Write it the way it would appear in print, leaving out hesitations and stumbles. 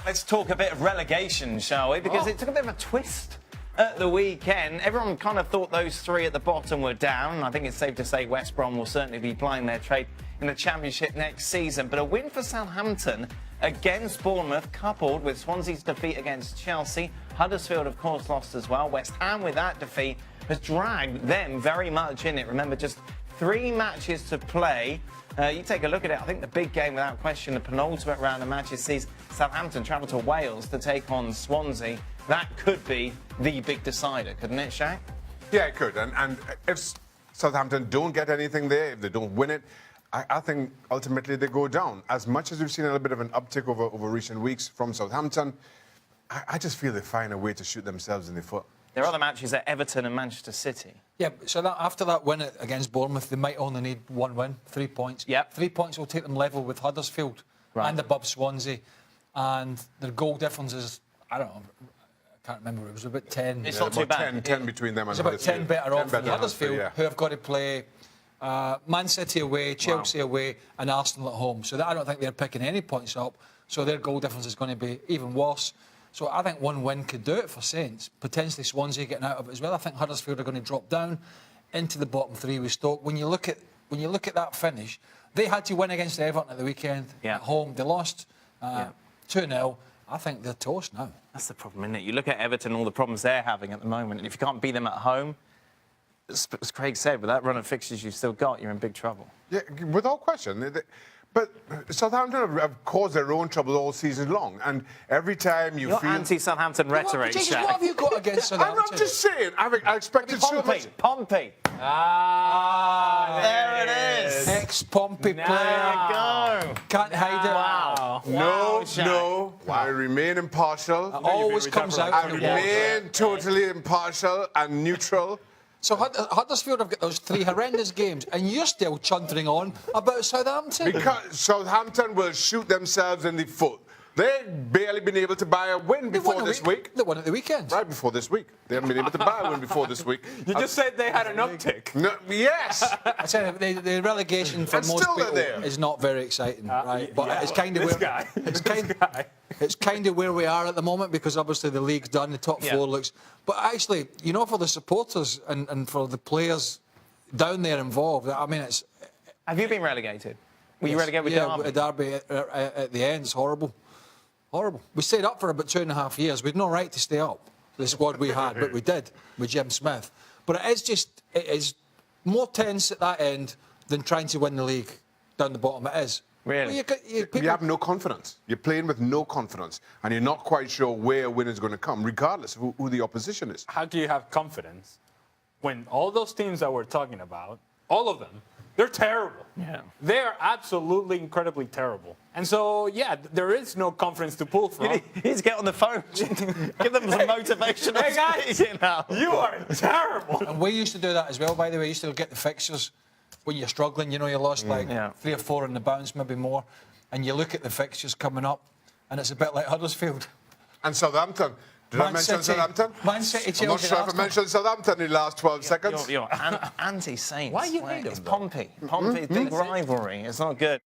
let's talk a bit of relegation, shall we? Because it took a bit of a twist at the weekend. Everyone kind of thought those three at the bottom were down. I think it's safe to say West Brom will certainly be plying their trade in the Championship next season. But a win for Southampton against Bournemouth, coupled with Swansea's defeat against Chelsea. Huddersfield, of course, lost as well. West Ham, with that defeat, has dragged them very much in it. Remember, just 3 matches to play. You take a look at it, I think the big game, without question, the penultimate round of matches sees Southampton travel to Wales to take on Swansea. That could be the big decider, couldn't it, Shaq? Yeah, it could. And if Southampton don't get anything there, if they don't win it, I think ultimately they go down. As much as we've seen a little bit of an uptick over recent weeks from Southampton, I just feel they find a way to shoot themselves in the foot. There are other matches at Everton and Manchester City. Yeah, so after that win against Bournemouth, they might only need 1 win, 3 points. Yep. 3 points will take them level with Huddersfield and above Swansea. And their goal difference is, I don't know, I can't remember, it was about 10. It's not too bad. 10 between them and It's about 10 better off than Huddersfield, yeah. who have got to play Man City away, Chelsea away, and Arsenal at home. So I don't think they're picking any points up. So their goal difference is going to be even worse. So I think 1 win could do it for Saints. Potentially Swansea getting out of it as well. I think Huddersfield are going to drop down into the bottom 3 with Stoke. When you look at that finish, they had to win against Everton at the weekend at home. They lost 2-0. I think they're toast now. That's the problem, isn't it? You look at Everton, all the problems they're having at the moment, and if you can't beat them at home, as Craig said, with that run of fixtures you've still got, you're in big trouble. Yeah, without question. But Southampton have caused their own trouble all season long, and every time you feel anti-Southampton rhetoric, Jesus, Shaq. what have you got against Southampton? I'm just saying. I expected so much. Pompey. There it is. Ex-Pompey player. Go. Can't hide it. Wow. No. I remain impartial. It always comes out. I in the wash. remain totally impartial and neutral. So Huddersfield have got those 3 horrendous games, and you're still chuntering on about Southampton. Because Southampton will shoot themselves in the foot. They've barely been able to buy a win before this week. They won at the weekend. Right before this week. They haven't been able to buy a win before this week. You just said they had an uptick. No, yes. I said the relegation for And most still people they're there. is not very exciting, right? But it's kind of where it's kind of where we are at the moment, because obviously the league's done, the top 4 looks. But actually, you know, for the supporters and for the players down there involved, I mean, it's. Have you been relegated? Were you relegated with Derby? Yeah, Derby at the end. It's horrible. Horrible. We stayed up for about 2.5 years. We had no right to stay up, the squad we had, but we did with Jim Smith. But it is more tense at that end than trying to win the league down the bottom. It is. Really? Well, You have no confidence. You're playing with no confidence, and you're not quite sure where a win is going to come, regardless of who the opposition is. How do you have confidence when all those teams that we're talking about, all of them, they're terrible. Yeah. They're absolutely incredibly terrible. And so, yeah, there is no confidence to pull from. You need to get on the phone. Give them some motivational Hey, guys, speech, you know. you are terrible. And we used to do that as well, by the way. We used to get the fixtures when you're struggling. You know, you lost like 3 or 4 in the bounce, maybe more. And you look at the fixtures coming up, and it's a bit like Huddersfield. And Southampton. Did I mention Southampton? Man City, Chelsea, I'm not sure if I mentioned Southampton in the last 12 seconds. You're anti-Saints. Why you hate It's them, Pompey. Pompey, big rivalry. It's not good.